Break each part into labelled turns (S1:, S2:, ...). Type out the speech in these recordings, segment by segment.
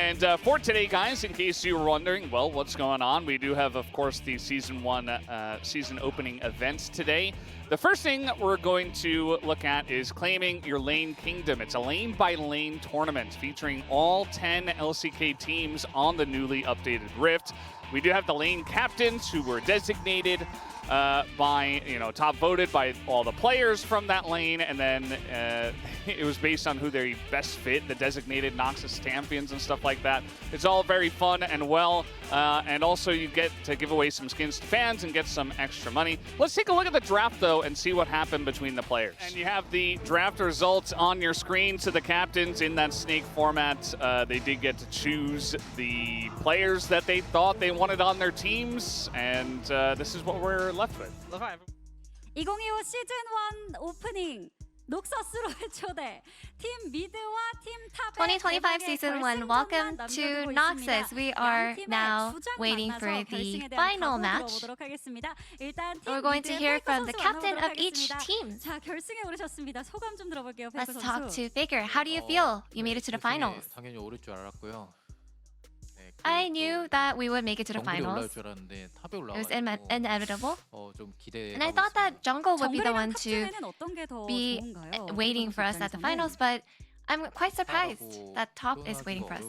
S1: And for today, guys, in case you were wondering, well, what's going on? We do have, of course, the Season 1 season opening events today. The first thing we're going to look at is claiming your lane kingdom. It's a lane-by-lane tournament featuring all 10 LCK teams on the newly updated Rift. We do have the lane captains who were designated by, top voted by all the players from that lane, and then it was based on who they best fit, the designated Noxus champions and stuff like that. It's all very fun and well, and also you get to give away some skins to fans and get some extra money. Let's take a look at the draft, though, and see what happened between the players. And you have the draft results on your screen. So the captains in that snake format, they did get to choose the players that they thought they wanted on their teams, and this is what we're left with.
S2: 2025 시즌 1 오프닝 녹서스로의 초대 팀 미드와 팀 탑의
S3: 2025 Season 1, welcome to Noxus. We are now waiting for the final match. We're going to hear from the captain of each team.
S2: 자, 결승에 오르셨습니다. 소감 좀 들어볼게요.
S3: Let's talk to Faker. How do you feel? You made it to the finals.
S4: 당연히 오를 줄 알았고요.
S3: I knew that we would make it to the finals.
S4: 올라올 줄 알았는데 탑에
S3: It was
S4: 올라가지고
S3: inevitable.
S4: 좀 기대.
S3: And I thought that jungle would be the one to be
S2: 좋은가요?
S3: waiting for us at the finals, but I'm quite surprised that top is waiting for us.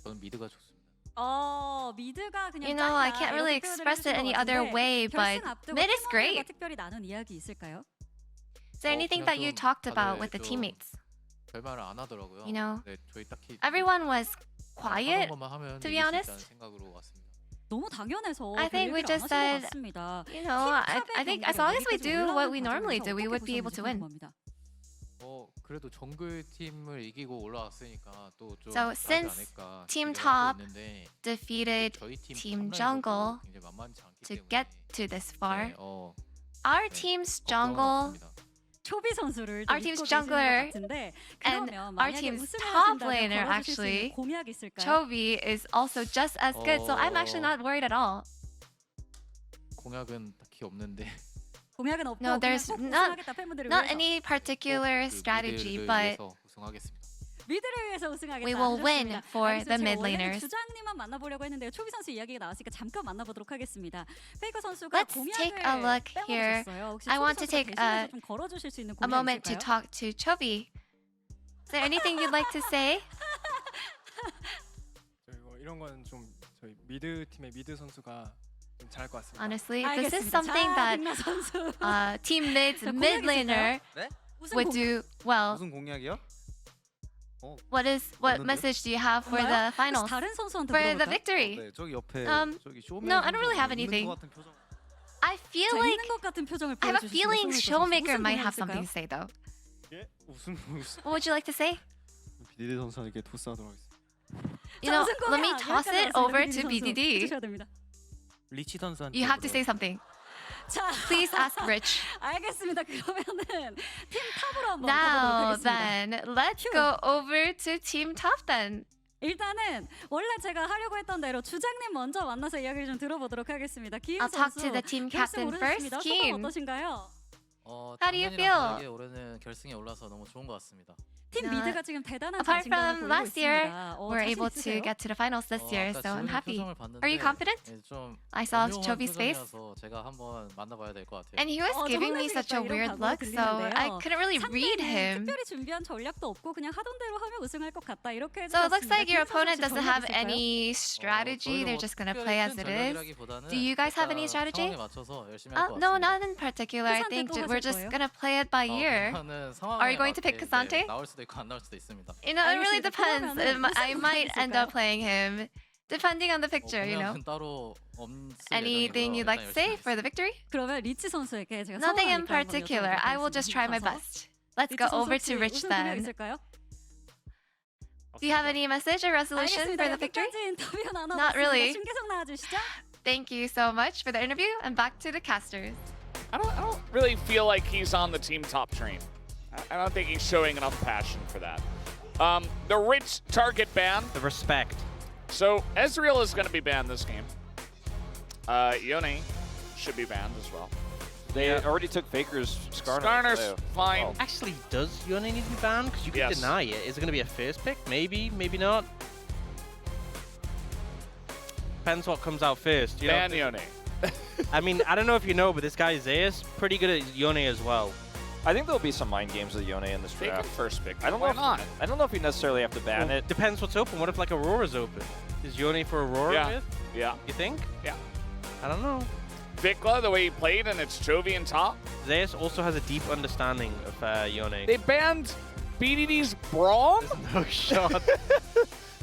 S4: 저는 미드가 좋습니다.
S2: 미드가 그냥
S3: You know, I
S2: 짱이다.
S3: can't really
S2: 이렇게
S3: express
S2: 표현을
S3: it any
S2: 해주신 것
S3: other
S2: 같은데
S3: way, but
S2: 결승 앞두고
S3: mid is
S2: 팀원들과
S3: great.
S2: 특별히 나눈 이야기 있을까요?
S3: Is there anything that you talked about with the teammates?
S4: 별말을 안 하더라고요.
S3: You know,
S4: 네, 저희 딱히
S3: everyone was quiet,
S4: 하던 것만 하면
S3: to be
S4: 이길 수
S3: honest.
S4: 있다는 생각으로 왔습니다.
S2: 너무 당연해서
S3: I think we just said, you know, I think as long as we do what we normally do, we would be able to win.
S4: 그래도 정글 팀을 이기고 올라왔으니까 또 좀
S3: So since Team Top defeated Team Jungle to get to this far, our team's jungle,
S2: 초비 선수를
S3: our team's jungler, and our team's top laner actually,
S2: 공약 있을까요?
S3: Chovy, is also just as good. So I'm actually not worried at all.
S4: 공약은 딱히 없는데.
S2: 공약은 없고
S3: No, there's
S2: 그냥 꼭
S3: not
S2: 우승하겠다, 팬분들을
S3: not
S2: 위해서.
S3: any particular strategy, but
S4: 우승하겠습니다.
S2: 미드를 위해서 우승하겠다.
S3: we will win
S2: 하셨습니다.
S3: for
S2: 알겠습니다.
S3: the
S2: 제가
S3: mid
S2: 원래는
S3: laners.
S2: 주장님만 만나보려고 했는데요. 초비 선수 이야기가 나왔으니까 잠깐 만나보도록 하겠습니다. 페이커 선수가
S3: Let's take a look here. I want to take a moment to talk to Chovy. Is there anything you'd like to say?
S5: 이런 건 좀 저희 미드 팀의 미드 선수가 좀 잘할 것 같습니다.
S3: Honestly, this is something that Team Mid's mid laner would do well.
S6: 무슨 공약이요?
S3: What message do you have for the finals?
S2: 다른 선수한테
S3: For the
S2: 물어볼까요?
S3: victory?
S6: 네, 저기 옆에 저기 쇼메이커
S3: No, I don't really have anything. I feel like
S2: 있는 것 같은 표정을
S3: I have a feeling Showmaker
S2: 무슨
S3: might
S2: 공약
S3: have something
S2: 있을까요?
S3: to say though.
S5: 예? 무슨
S3: What would you like to say?
S5: 비디디 선수에게 토스하도록 하겠습니다.
S3: You know,
S2: 무슨
S3: let me
S2: 공약?
S3: toss it
S2: 여기까지
S3: over
S2: 왔습니다.
S3: to
S2: BDD 선수.
S3: BDD.
S2: 해주셔야 됩니다.
S5: 리치 선수한테
S3: You have to say something.
S2: 자,
S3: Please ask Rich.
S2: 알겠습니다. 그러면은 팀 탑으로 한번
S3: Now
S2: 가보도록 하겠습니다.
S3: then, let's go over to Team Top then.
S2: 일단은 원래 제가 하려고 했던 대로 주장님 먼저 만나서 이야기를 좀 들어보도록 하겠습니다. 기임
S3: I'll talk
S2: 선수
S3: to the team
S2: 결승
S3: captain first.
S2: 오르셨습니다. 소감
S3: Kim,
S2: 어떠신가요?
S3: How do you feel?
S4: 올해는 결승에 올라서 너무 좋은 것 같습니다.
S2: 팀
S3: No,
S2: 미드가 지금 대단한
S3: apart
S2: 자신감을
S3: from
S2: 보이고
S3: last year,
S2: 있습니다.
S3: we're
S2: 자신
S3: able to
S2: 있으세요?
S3: get to the finals this year,
S4: 아까
S3: so I'm
S4: 지훈이
S3: happy.
S4: 표정을 봤는데
S3: Are you confident?
S4: 좀
S3: I saw
S4: 오묘한
S3: Chovy's face,
S4: 표정이어서 제가 한번 만나봐야 될 것 같아요.
S3: and he was giving me such a weird look, so I couldn't really read
S2: 상대는
S3: him.
S2: 특별히 준비한 전략도 없고 그냥 하던 대로 하면 우승할 것 같다. 이렇게
S3: So it looks
S2: 해주셨습니다.
S3: like your
S2: 기임 선수
S3: opponent
S2: 혹시
S3: doesn't
S2: 전략
S3: have
S2: 있을까요?
S3: any strategy. They're just gonna play as it is. Do you guys have any strategy? No, not in particular. I think we're just gonna play it by ear. Are you going to pick Cassante?
S4: 나올 수도 있고 안 나올 수도 있습니다.
S3: You know, it really
S2: 알겠습니다.
S3: depends.
S2: 그러면은
S3: I
S2: 무슨
S3: might
S2: 공약이
S3: end up playing him, depending on the picture, you know.
S4: 공약은 따로 없을
S3: Anything
S4: 예정이고요.
S3: you'd like to
S4: 일단
S3: say
S4: 열심히
S3: for the victory?
S2: 그러면 리치 선수에게 제가
S3: Nothing in
S2: 성함이니까 한번
S3: particular.
S2: 여쭤보도록
S3: I will just try my
S2: 하겠습니다.
S3: best. Let's
S2: 리치
S3: go
S2: 선수
S3: over
S2: 혹시
S3: to Rich
S2: 우승 공약
S3: then.
S2: 있을까요?
S3: Do you have any message or resolution
S2: 알겠습니다.
S3: for the victory?
S2: 여기까지 인터뷰 나눠봤습니다.
S3: Not really.
S2: 중계석 나와주시죠.
S3: Thank you so much for the interview, and back to the casters.
S1: I don't really feel like he's on the Team Top train. I don't think he's showing enough passion for that. The Rich target ban.
S6: The respect.
S1: So Ezreal is going to be banned this game. Yone should be banned as well.
S7: They already took Faker's Skarner.
S1: Skarner's fine.
S7: Oh.
S6: Actually, does Yone need to be banned? Because you can
S1: Yes.
S6: deny it. Is it going to be a first pick? Maybe, maybe not. depends what comes out first. You
S1: Ban
S6: know?
S1: Yone.
S6: I mean, I don't know if you know, but this guy Zeus pretty good at Yone as well.
S7: I think there'll be some mind games with Yone in this
S1: Take him
S7: draft.
S1: first pick.
S7: I don't
S1: Why
S7: know.
S1: not?
S7: I don't know if you necessarily have to ban
S6: Well,
S7: it.
S6: Depends what's open. What if like Aurora's open? Is Yone for Aurora
S1: Yeah.
S6: with?
S1: Yeah.
S6: You think?
S1: Yeah.
S6: I don't know.
S1: Vikla, the way he played, and it's Chovy in top.
S6: Zeus also has a deep understanding of Yone.
S1: They banned BDD's Braum?
S6: No shot.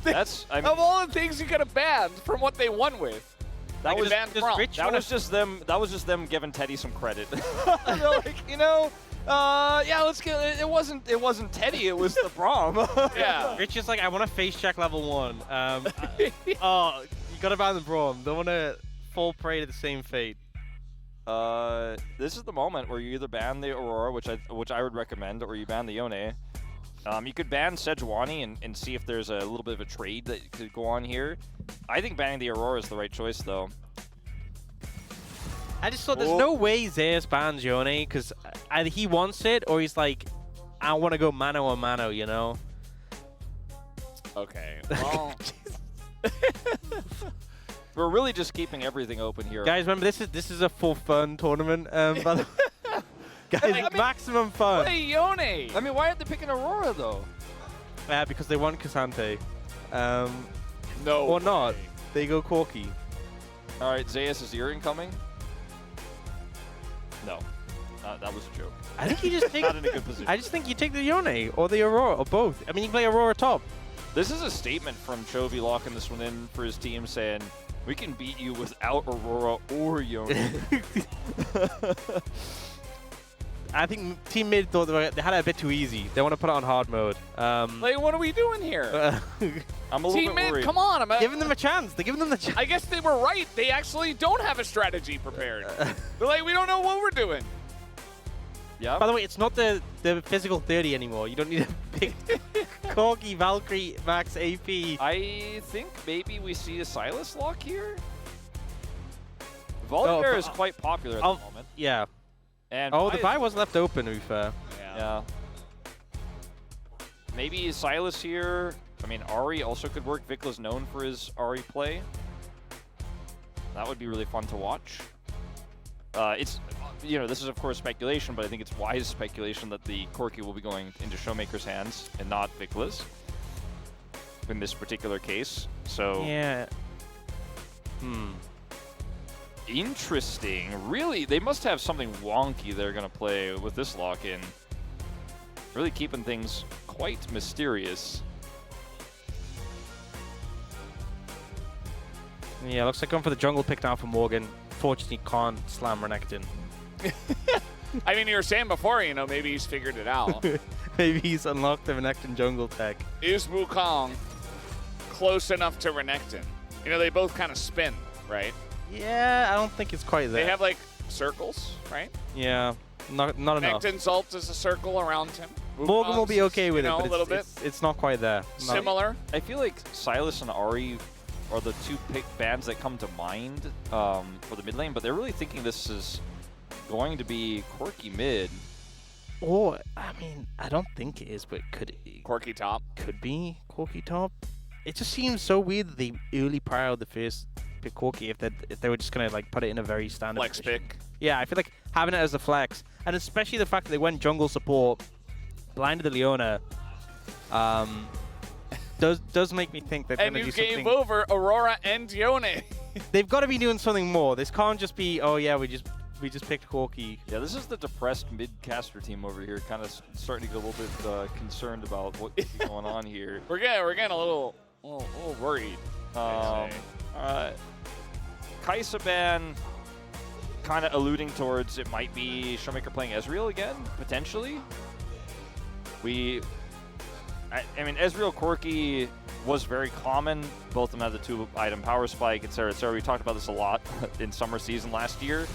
S7: That's I mean,
S1: Of all the things you could have banned from what they won with.
S7: that was
S1: banned Braum.
S6: Rich
S7: that
S6: wanna-
S7: was just them. That was just them giving Teddy some credit. They're like, yeah, let's get. It wasn't Teddy. It was the Braum.
S1: Yeah.
S6: Rich is like, I want to face check level 1. Oh, you gotta ban the Braum. Don't want to fall prey to the same fate.
S7: This is the moment where you either ban the Aurora, which I would recommend, or you ban the Yone. You could ban Sejuani and see if there's a little bit of a trade that could go on here. I think banning the Aurora is the right choice, though.
S6: I just thought there's no way Zeus bans Yone because either he wants it or he's like, I want to go mano a mano, you know?
S1: Okay. Well,
S7: We're really just keeping everything open here.
S6: Guys, remember this is a for fun tournament. By the guys, maximum fun.
S1: play Yone.
S7: I mean, why aren't they picking Aurora, though?
S6: Because they want Cassante.
S1: No.
S6: Or not.
S1: way.
S6: They go Corky.
S7: All right, Zeus, is your incoming? No. That was a joke.
S6: I think you just take.
S7: Not in a good position.
S6: I just think you take the Yone or the Aurora or both. I mean, you can play Aurora top.
S7: This is a statement from Chovy locking this one in for his team, saying, we can beat you without Aurora or Yone.
S6: I think Team Mid thought they had it a bit too easy. They want to put it on hard mode.
S1: Like, what are we doing here?
S7: I'm a little
S1: Team
S7: bit
S1: Mid,
S7: worried.
S1: come on.
S6: giving them a chance. They're giving them the chance.
S1: I guess they were right. They actually don't have a strategy prepared. They're like, we don't know what we're doing.
S7: Yeah.
S6: By the way, it's not the physical 30 anymore. You don't need a big Corky, Valkyrie, max AP.
S7: I think maybe we see a Silas lock here. Volibear is quite popular at the moment.
S6: Yeah.
S7: And
S6: The buy was left open, to be fair.
S7: Yeah. Maybe Silas here. I mean, Ari also could work. Vikla's known for his Ari play. That would be really fun to watch. It's, this is of course speculation, but I think it's wise speculation that the Corki will be going into Showmaker's hands and not Vikla's in this particular case. So
S6: Yeah.
S7: Interesting. Really, they must have something wonky they're going to play with this lock-in. Really keeping things quite mysterious.
S6: Yeah, looks like going for the jungle pick now for Morgan. Fortunately, can't slam Renekton.
S1: I mean, you were saying before, maybe he's figured it out.
S6: Maybe he's unlocked the Renekton jungle tech.
S1: Is Wukong close enough to Renekton? They both kind of spin, right?
S6: Yeah, I don't think it's quite there.
S1: They have, like, circles, right?
S6: Yeah, not enough.
S1: Renekton's ult is a circle around him.
S6: Morgan will be
S1: Wukong's
S6: okay with it,
S1: a
S6: but
S1: little bit
S6: it's not quite there. Not-
S1: similar.
S7: I feel like Silas and Ari are the two bands that come to mind for the mid lane, but they're really thinking this is going to be Corki mid.
S6: Or, I mean, I don't think it is, but could
S1: Corky top.
S6: could be Corky top. It just seems so weird that they early prior the first pick Corky if they were just gonna like put it in a very standard
S1: Flex
S6: position.
S1: pick.
S6: Yeah, I feel like having it as a flex, and especially the fact that they went jungle support, blinded the Leona, does make me think they're
S1: And
S6: gonna
S1: you
S6: do
S1: gave
S6: something.
S1: over Aurora and Yone.
S6: They've got to be doing something more. This can't just be, oh yeah, we just picked Corky.
S7: Yeah, this is the depressed mid-caster team over here, kind of starting to get a little bit concerned about what could be going on here.
S1: We're getting a little worried.
S7: Kaisaban kind of alluding towards it might be Showmaker playing Ezreal again, potentially. I mean, Ezreal Corki was very common. Both of them had the 2-item power spike, etc., etc. We talked about this a lot in summer season last year.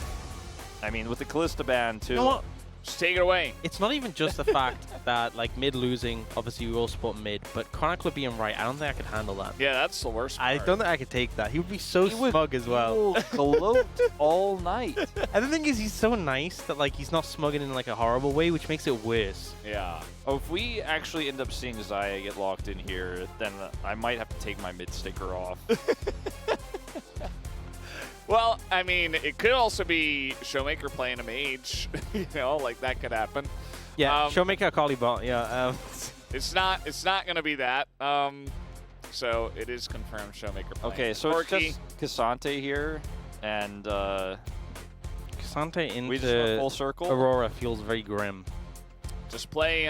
S7: I mean, with the Kalista ban too.
S6: You know what?
S1: Just take it away.
S6: It's not even just the fact that like mid losing, obviously we all support mid, but Chronicle being right, I don't think I could handle that.
S1: Yeah, that's the worst part.
S6: I don't think I could take that. He would be so smug as well.
S7: Gloat all night.
S6: And the thing is, he's so nice that like he's not smugging in like a horrible way, which makes it worse.
S1: Yeah.
S7: Oh, if we actually end up seeing Zaya get locked in here, then I might have to take my mid sticker off.
S1: Well, I mean, it could also be Showmaker playing a mage. You know, like that could happen.
S6: Yeah, Showmaker Kali bot. Yeah.
S1: It's not gonna be that. So it is confirmed Showmaker playing.
S7: Okay, so
S1: Corky.
S7: it's just Cassante here, and
S6: Cassante
S7: we just went
S6: into
S7: full circle.
S6: Aurora feels very grim.
S1: Just play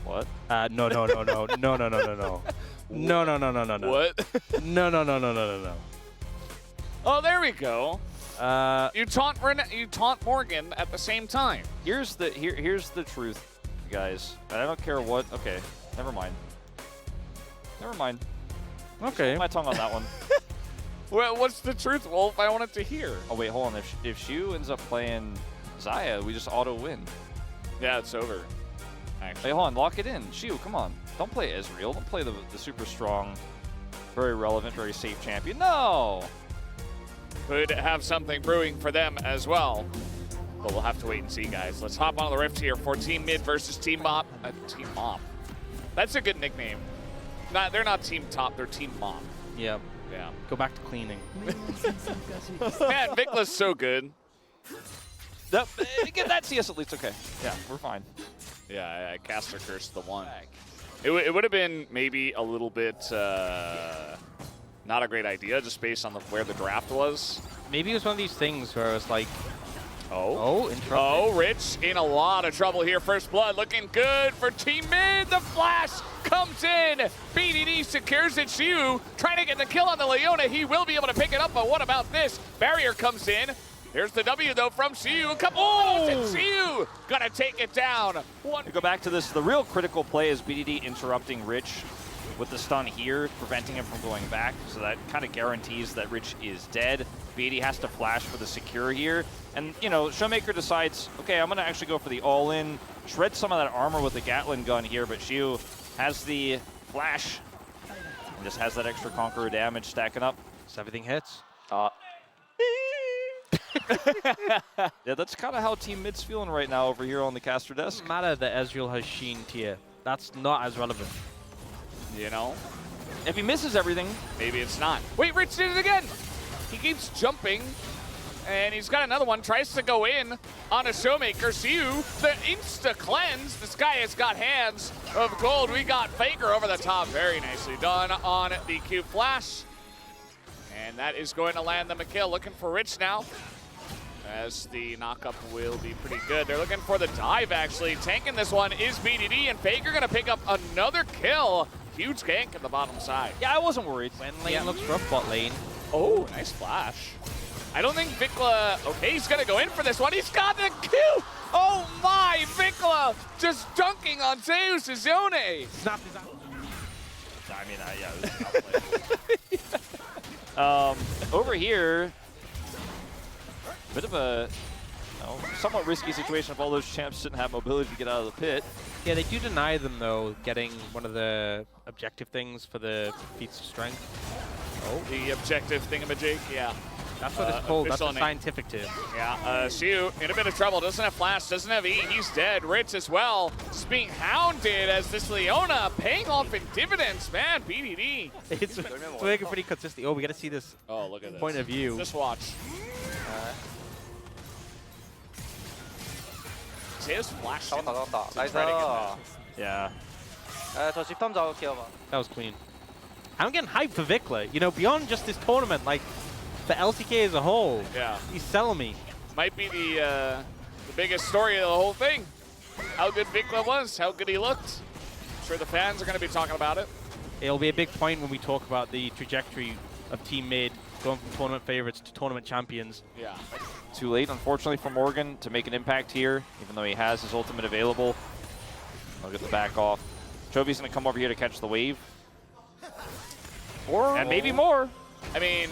S7: What?
S6: No. No.
S1: What?
S6: No.
S1: Oh, there we go.
S6: You
S1: You taunt Morgan at the same time.
S7: Here's the truth, guys. And I don't care what. Okay, never mind.
S6: Okay.
S7: My tongue on that one.
S1: Well, what's the truth, Wolf? I wanted to hear.
S7: Oh wait, hold on. If Shu ends up playing Zaya, we just auto win.
S1: Yeah, it's over. Actually.
S7: Hey, hold on. Lock it in. Shu, come on. Don't play Ezreal. Don't play the super strong, very relevant, very safe champion. No.
S1: Could have something brewing for them as well. But we'll have to wait and see, guys. Let's hop on the Rift here for Team Mid versus Team Mop. Team Mop. That's a good nickname. They're not Team Top, they're Team Mop.
S6: Yep.
S1: Yeah.
S6: Go back to cleaning.
S1: Man, Vicla's so good.
S7: Get that CS at least. Okay. Yeah, we're fine.
S1: Yeah, I cast her curse to the one. It would have been maybe a little bit not a great idea just based on where the draft was.
S6: Maybe it was one of these things where it's like, in trouble.
S1: Oh, Rich in a lot of trouble here. First blood looking good for Team Mid. The flash comes in. BDD secures it. Shu trying to get the kill on the Leona. He will be able to pick it up, but what about this? Barrier comes in. Here's the W, though, from Shu. A couple and Shu gonna take it down.
S7: To go back to this, the real critical play is BDD interrupting Rich with the stun here, preventing him from going back. So that kind of guarantees that Rich is dead. BDD has to flash for the secure here. And, you know, Showmaker decides, okay, I'm going to actually go for the all-in, shred some of that armor with the Gatling gun here, but Shu has the flash and just has that extra Conqueror damage stacking up.
S6: So everything hits.
S7: Yeah, that's kind of how Team Mid's feeling right now over here on the caster desk.
S6: Doesn't matter that Ezreal has Sheen tier. That's not as relevant.
S1: You know?
S7: If he misses everything,
S1: Maybe it's not. Wait, Rich did it again. He keeps jumping, and he's got another one. Tries to go in on a Showmaker. Shu, the insta-cleanse. This guy has got hands of gold. We got Faker over the top. Very nicely done on the Q flash. And that is going to land them a kill. Looking for Rich now, as the knockup will be pretty good. They're looking for the dive, actually. Tanking this one is BDD, and Faker going to pick up another kill. Huge gank at the bottom side.
S7: yeah, I wasn't worried.
S6: When lane looks rough, bot lane.
S1: Oh, nice flash. I don't think Vicla... Okay, he's going to go in for this one. He's got the kill! Oh my, Vicla just dunking on Zeus Zone.
S6: Snap his out.
S7: I mean, yeah. Over here, bit of a somewhat risky situation if all those champs didn't have mobility to get out of the pit.
S6: Yeah, they do deny them, though, getting one of the objective things for the feats of strength.
S1: The objective thingamajig, yeah.
S6: That's what it's called. That's a
S1: official name.
S6: scientific term.
S1: Yeah, Shu in a bit of trouble. Doesn't have flash, doesn't have E. He's dead. Rich as well. Just being hounded as this Leona paying off in dividends. Man, BDD.
S6: It's making pretty consistent. Oh, we got to see this
S1: Oh, look at this.
S6: point of view.
S1: Just watch. Zeus flash.
S8: 잡았다. 나이스.
S7: Yeah.
S8: 저 집탐 잡을게요.
S6: That was clean. I'm getting hyped for Vikla. You know, beyond just this tournament, like, for LCK as a whole.
S1: Yeah.
S6: He's selling me.
S1: Might be the biggest story of the whole thing. How good Vicla was, how good he looked. I'm sure the fans are going to be talking about it.
S6: It'll be a big point when we talk about the trajectory of Team Mid going from tournament favorites to tournament champions.
S1: Yeah.
S7: Too late, unfortunately, for Morgan to make an impact here, even though he has his ultimate available. I'll get the back off. Chovy's going to come over here to catch the wave. And maybe more.
S1: I mean,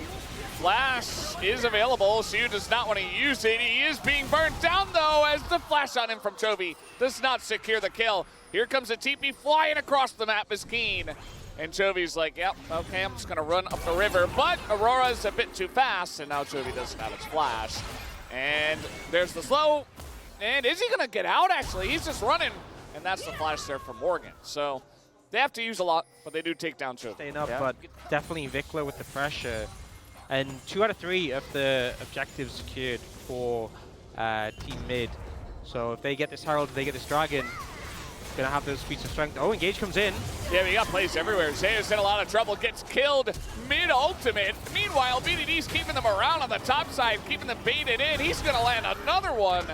S1: flash is available. Siu does not want to use it. He is being burnt down, though, as the flash on him from Chovy does not secure the kill. Here comes a TP flying across the map as Keen. And Chovy's like, yep, okay, I'm just going to run up the river. But Aurora's a bit too fast, and now Chovy doesn't have its flash. And there's the slow. And is he going to get out, actually? He's just running. And that's the flash there from Morgan. So they have to use a lot, but they do take down Chovy.
S6: Staying up, but definitely Vikla with the pressure. And 2 out of 3 of the objectives secured for Team Mid. So if they get this Herald, if they get this Dragon, gonna have those feats of strength. Oh, Engage comes in.
S1: Yeah, we got plays everywhere. Zeus in a lot of trouble, gets killed mid-ultimate. Meanwhile, BDD's keeping them around on the top side, keeping them baited in. He's gonna land another one,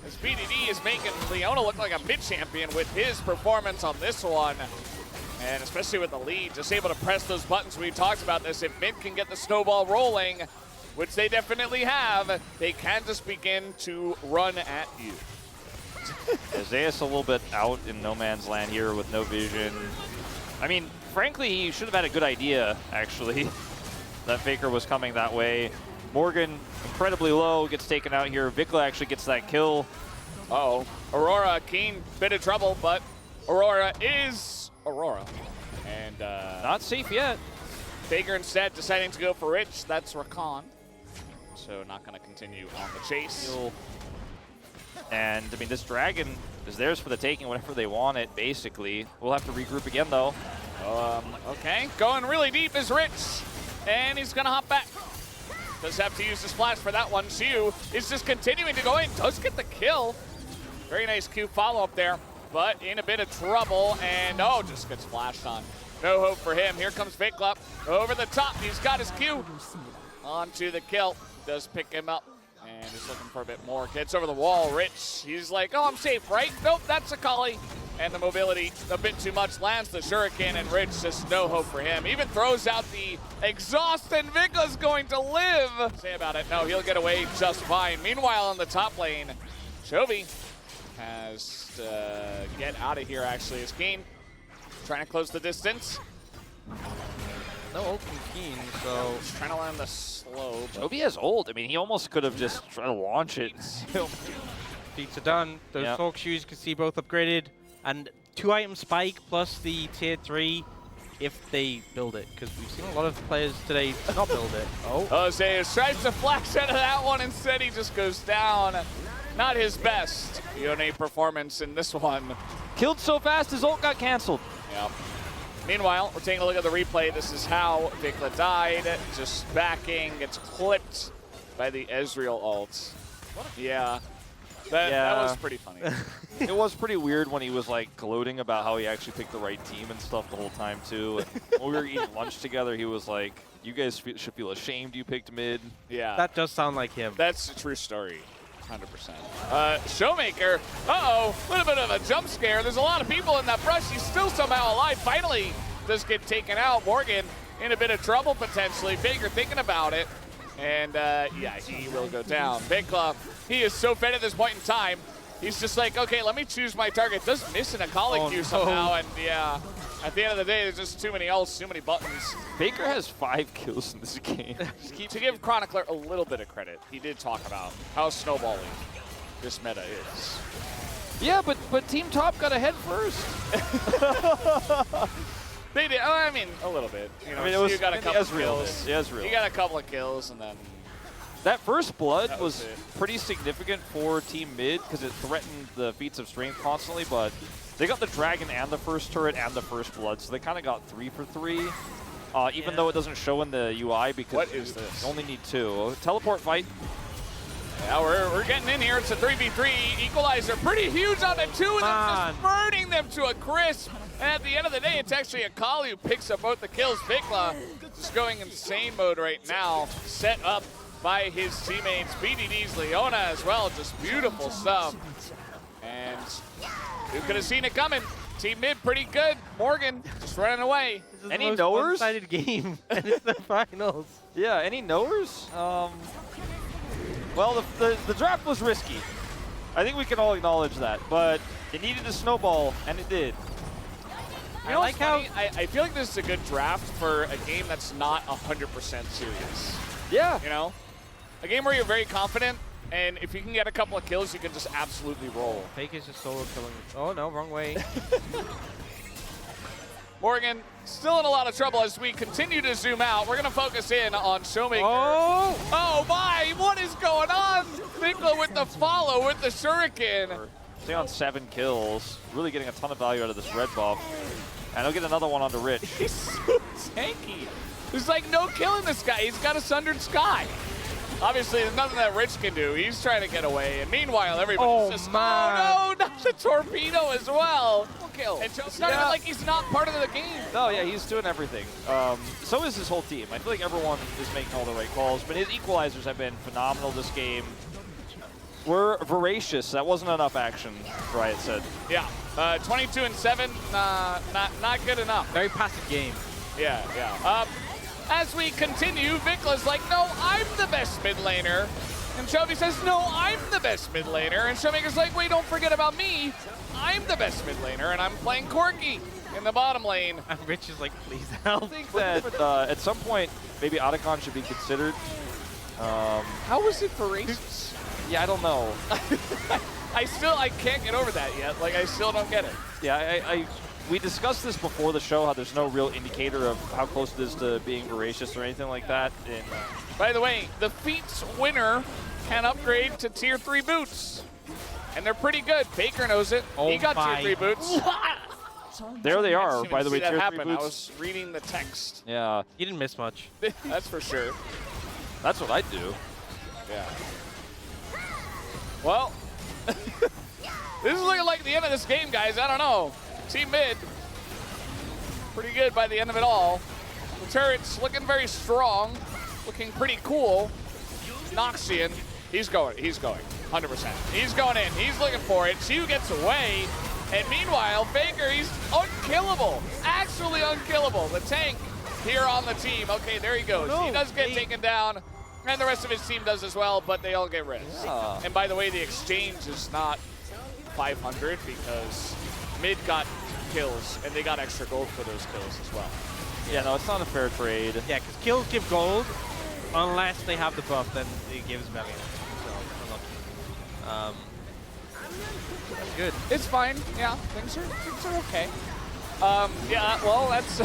S1: as BDD is making Leona look like a mid-champion with his performance on this one. And especially with the lead, just able to press those buttons. We talked about this. If Mid can get the snowball rolling, which they definitely have, they can just begin to run at you.
S7: Zeus a little bit out in no man's land here with no vision. I mean, frankly, he should have had a good idea, actually, that Faker was coming that way. Morgan, incredibly low, gets taken out here. Vikla actually gets that kill.
S1: Uh-oh. Aurora, Keen, bit of trouble, but Aurora is Aurora. And
S7: not safe yet.
S1: Faker instead deciding to go for Rich. That's Rakan. So not going to continue on the chase.
S7: And, I mean, this Dragon is theirs for the taking whenever they want it, basically. We'll have to regroup again, though.
S1: Okay, going really deep is Rich. And he's going to hop back. Does have to use the splash for that one. Siu is just continuing to go in. Does get the kill. Very nice Q follow-up there. But in a bit of trouble. And, oh, just gets flashed on. No hope for him. Here comes Vikla over the top. He's got his Q. Onto the kill. Does pick him up. And he's looking for a bit more. Gets over the wall. Rich, he's like, oh, I'm safe, right? Nope, that's a Kali. And the mobility a bit too much. Lands the Shuriken, and Rich just no hope for him. Even throws out the exhaust, and Vikla's going to live. Say about it. No, he'll get away just fine. Meanwhile, on the top lane, Chovy has to get out of here, actually, as Keen trying to close the distance.
S6: No ult from Keen, so
S1: Just trying to land the slow.
S7: Chovy has ult. I mean, he almost could have just tried to launch it.
S6: feats are done. Those Hawk shoes you can see both upgraded. And 2-item spike plus the tier 3 if they build it. Because we've seen a lot of players today not build it. Oh.
S1: Zeus tries to flash out of that one. Instead, he just goes down. Not his best Yone performance in this one.
S7: Killed so fast, his ult got canceled.
S1: Yep. Meanwhile, we're taking a look at the replay. This is how Vikla died. Just backing, gets clipped by the Ezreal ult. Yeah. That was pretty funny.
S7: It was pretty weird when he was like gloating about how he actually picked the right team and stuff the whole time too. And when we were eating lunch together, he was like, "You guys should feel ashamed you picked mid."
S1: Yeah.
S6: That does sound like him.
S1: That's a true story. 100%. Showmaker, uh-oh, a little bit of a jump scare. There's a lot of people in that brush. He's still somehow alive. Finally does get taken out. Morgan in a bit of trouble potentially. Faker thinking about it. And yeah, he will go down. Vikla, he is so fed at this point in time. He's just like, okay, let me choose my target. Does miss an Akali Q somehow, and yeah. At the end of the day, there's just too many ults, too many buttons.
S7: Faker has 5 kills in this game.
S1: To give Chronicler a little bit of credit, he did talk about how snowballing this meta is.
S7: Yeah, but Team Top got ahead first.
S1: They did. Oh, I mean, a little bit. You know,
S7: I mean, it was
S1: you got a couple
S7: Ezreal.
S1: kills.
S7: Ezreal.
S1: You got a couple of kills, and then
S7: that first blood
S1: that
S7: was pretty significant for Team Mid because it threatened the feats of strength constantly, but they got the dragon and the first turret and the first blood, so they kind of got 3 for 3. Even though it doesn't show in the UI because
S1: what is this?
S7: You only need 2. Teleport fight.
S1: Yeah, we're getting in here. It's a 3v3. Equalizer pretty huge on the 2 of them, just burning them to a crisp. And at the end of the day, it's actually Akali who picks up both the kills. Vikla just going insane mode right now, set up by his teammates. BDD's Leona as well, just beautiful stuff. And who could have seen it coming? Team Mid pretty good. Morgan just running away.
S7: Any knowers?
S6: One-sided game, and it's the finals.
S7: Yeah, any knowers? Well, the draft was risky. I think we can all acknowledge that, but it needed a snowball, and it did.
S1: You know, I feel like this is a good draft for a game that's not 100% serious.
S7: Yeah.
S1: You know, a game where you're very confident, and if you can get a couple of kills, you can just absolutely roll.
S6: Faker's just solo killing. Oh no, wrong way.
S1: Morgan still in a lot of trouble as we continue to zoom out. We're going to focus in on Showmaker. Oh my, what is going on? Vikla with the follow with the shuriken.
S7: Stay on 7 kills. Really getting a ton of value out of this red buff. And he'll get another one onto Rich.
S1: He's so tanky. There's like no killing this guy. He's got a Sundered Sky. Obviously, there's nothing that Rich can do. He's trying to get away. And meanwhile, everybody's just, oh no, not the torpedo as well. Kill. And it's not even like he's not part of the game.
S7: No, yeah, he's doing everything. So is his whole team. I feel like everyone is making all the right calls, but his equalizers have been phenomenal this game. We're voracious. That wasn't enough action, Riot said.
S1: Yeah, 22-7, not good enough.
S6: Very passive game.
S1: Yeah. As we continue, Vikla's like, no, I'm the best mid laner. And Chovy says, no, I'm the best mid laner. And Showmaker's like, wait, don't forget about me. I'm the best mid laner, and I'm playing Corki in the bottom lane.
S6: And Rich is like, please help.
S7: I think that at some point, maybe Otacon should be considered.
S1: How is it voracious?
S7: Yeah, I don't know.
S1: I can't get over that yet. Like, I still don't get it.
S7: Yeah, we discussed this before the show, how there's no real indicator of how close it is to being voracious or anything like that. And,
S1: by the way, the Feats winner can upgrade to Tier 3 boots. And they're pretty good. Baker knows it. He got Tier 3 boots.
S7: there they are, by the way,
S1: Tier 3
S7: boots.
S1: I was reading the text.
S7: Yeah.
S6: You didn't miss much.
S1: That's for sure.
S7: That's what I do.
S1: Yeah. Well, this is looking like the end of this game, guys. I don't know. Team mid, pretty good by the end of it all. The turret's looking very strong, looking pretty cool. Noxian, he's going, 100%. He's going in, he's looking for it. Chu gets away, and meanwhile, Faker, he's unkillable, actually unkillable. The tank here on the team. Okay, there he goes. He does get taken down, and the rest of his team does as well, but they all get res.
S7: Yeah.
S1: And by the way, the exchange is not 500 because mid got kills, and they got extra gold for those kills as well.
S7: Yeah, no, it's not a fair trade.
S6: Yeah, because kills give gold, unless they have the buff, then it gives value. So, that's good.
S1: It's fine. Yeah, things are okay. Yeah, well, that's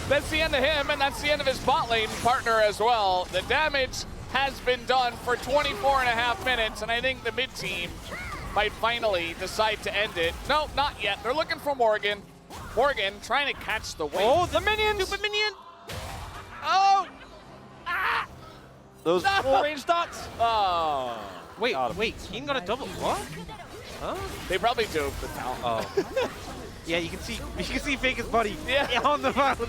S1: that's the end of him, and that's the end of his bot lane partner as well. The damage has been done for 24.5 minutes, and I think the mid team might finally decide to end it. No, not yet. They're looking for Morgan. Morgan trying to catch the wave.
S6: Oh, the minion! Stupid minion!
S1: Oh! Ah!
S7: Those full range dots.
S1: Oh.
S6: Wait, Keen got a double. What? Huh?
S1: They probably dove the fountain.
S6: Oh. Yeah, you can see Faker's body on the mountain.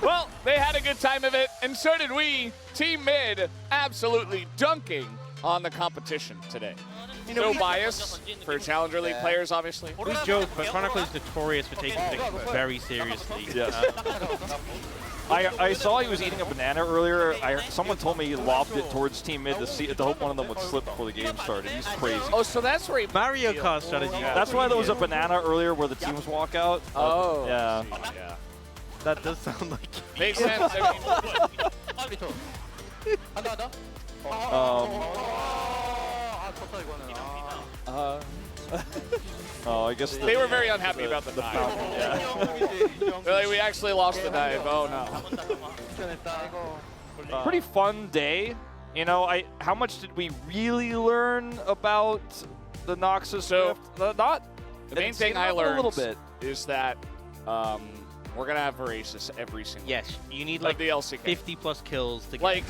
S1: Well, they had a good time of it, and so did we. Team Mid absolutely dunking on the competition today.
S6: You know,
S1: no bias for Challenger League players, obviously.
S6: We joke, but Chronicle is notorious for taking things very seriously.
S7: Yes. I saw he was eating a banana earlier. Someone told me he lobbed it towards Team Mid to hope one of them would slip before the game started. He's crazy.
S1: Oh, so that's where he
S6: Mario Kart strategy.
S1: Yeah.
S7: That's why there was a banana earlier where the teams walk out.
S1: Oh.
S7: Yeah.
S1: Yeah.
S6: That does sound like
S1: Makes sense.
S7: Oh, I guess
S1: they were very unhappy about the dive.
S7: Yeah.
S1: They're like, we actually lost the dive. Oh no.
S7: Pretty fun day. You know, how much did we really learn about the Noxus Swift? Not.
S1: The main thing I learned
S7: a little bit
S1: is that we're gonna have Voracious every single.
S6: Yes, you need
S1: like the LCK.
S6: 50 plus kills to get.
S1: Like